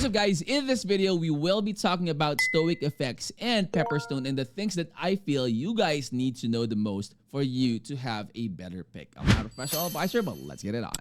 up, guys? In this video, we will be talking about Stoic FX and Pepperstone and the things that I feel you guys need to know the most for you to have a better pick. I'm not a professional advisor, but let's get it on.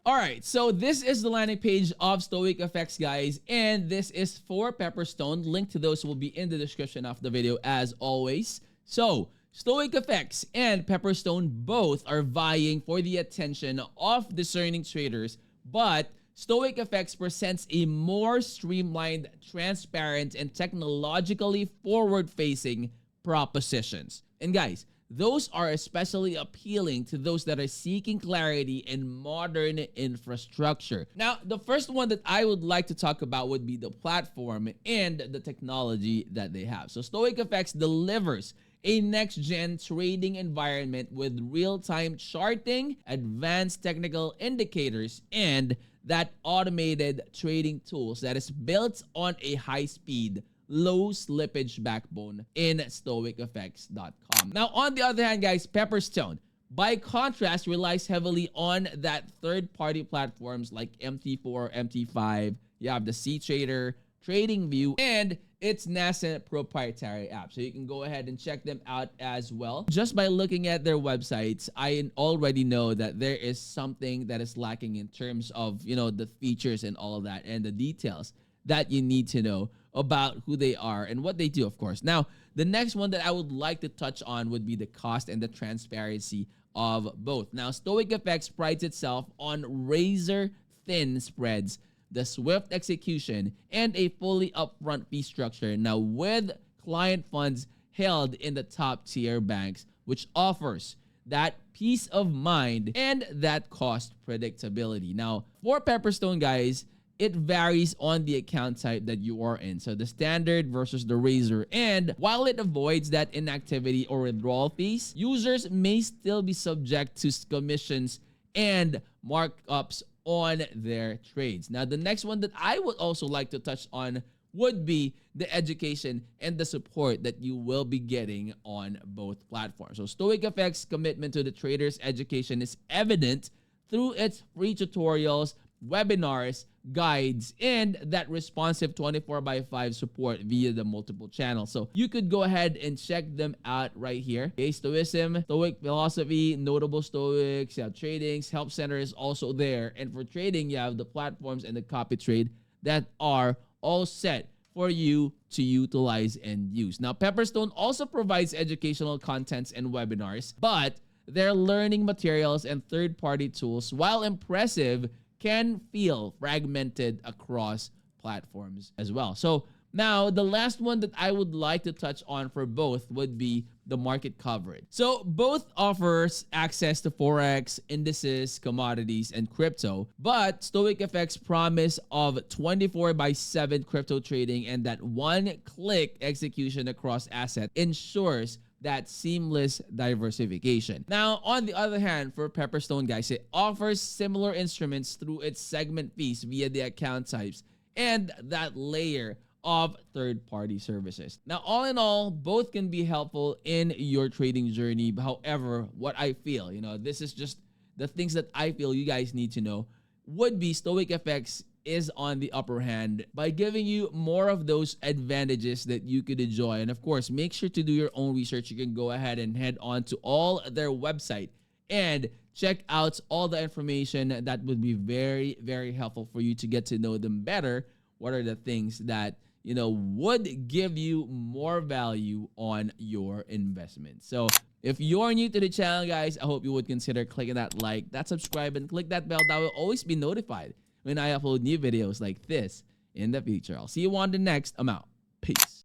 Alright, so this is the landing page of Stoic FX, guys, and this is for Pepperstone. Link to those will be in the description of the video as always. So, Stoic FX and Pepperstone both are vying for the attention of discerning traders, but Stoic FX presents a more streamlined, transparent, and technologically forward-facing propositions. And guys, those are especially appealing to those that are seeking clarity in modern infrastructure. Now, the first one that I would like to talk about would be the platform and the technology that they have. So Stoic FX delivers a next-gen trading environment with real-time charting, advanced technical indicators, and that automated trading tools that is built on a high-speed, low slippage backbone in stoicfx.com. Now, on the other hand, guys, Pepperstone, by contrast, relies heavily on that third-party platforms like MT4, MT5. You have the cTrader, TradingView, and its nascent proprietary app. So you can go ahead and check them out as well. Just by looking at their websites, I already know that there is something that is lacking in terms of, the features and all of that and the details that you need to know about who they are and what they do, of course. Now, the next one that I would like to touch on would be the cost and the transparency of both. Now, Stoic FX prides itself on razor-thin spreads, the swift execution, and a fully upfront fee structure. Now, with client funds held in the top-tier banks, which offers that peace of mind and that cost predictability. Now, for Pepperstone, guys, it varies on the account type that you are in. So the standard versus the razor. And while it avoids that inactivity or withdrawal fees, users may still be subject to commissions and markups on their trades. Now, the next one that I would also like to touch on would be the education and the support that you will be getting on both platforms. So Stoic FX's commitment to the trader's education is evident through its free tutorials, webinars, guides, and that responsive 24/5 support via the multiple channels. So you could go ahead and check them out right here. Okay, Stoicism, Stoic philosophy, notable Stoics, you have tradings, help center is also there. And for trading, you have the platforms and the copy trade that are all set for you to utilize and use. Now, Pepperstone also provides educational contents and webinars, but their learning materials and third-party tools, while impressive, can feel fragmented across platforms as well. So now the last one that I would like to touch on for both would be the market coverage. So both offers access to forex, indices, commodities, and crypto, but Stoic FX promise of 24/7 crypto trading and that one-click execution across assets ensures that seamless diversification. Now, on the other hand, for Pepperstone, guys, it offers similar instruments through its segment fees via the account types and that layer of third-party services. Now, all in all, both can be helpful in your trading journey. However, what I feel, this is just the things that I feel you guys need to know, would be Stoic FX is on the upper hand by giving you more of those advantages that you could enjoy. And of course, make sure to do your own research. You can go ahead and head on to all their website and check out all the information that would be very, very helpful for you to get to know them better. What are the things that would give you more value on your investment? So if you're new to the channel, guys, I hope you would consider clicking that like, that subscribe, and click that bell. That will always be notified when I upload new videos like this in the future. I'll see you on the next. I'm out. Peace.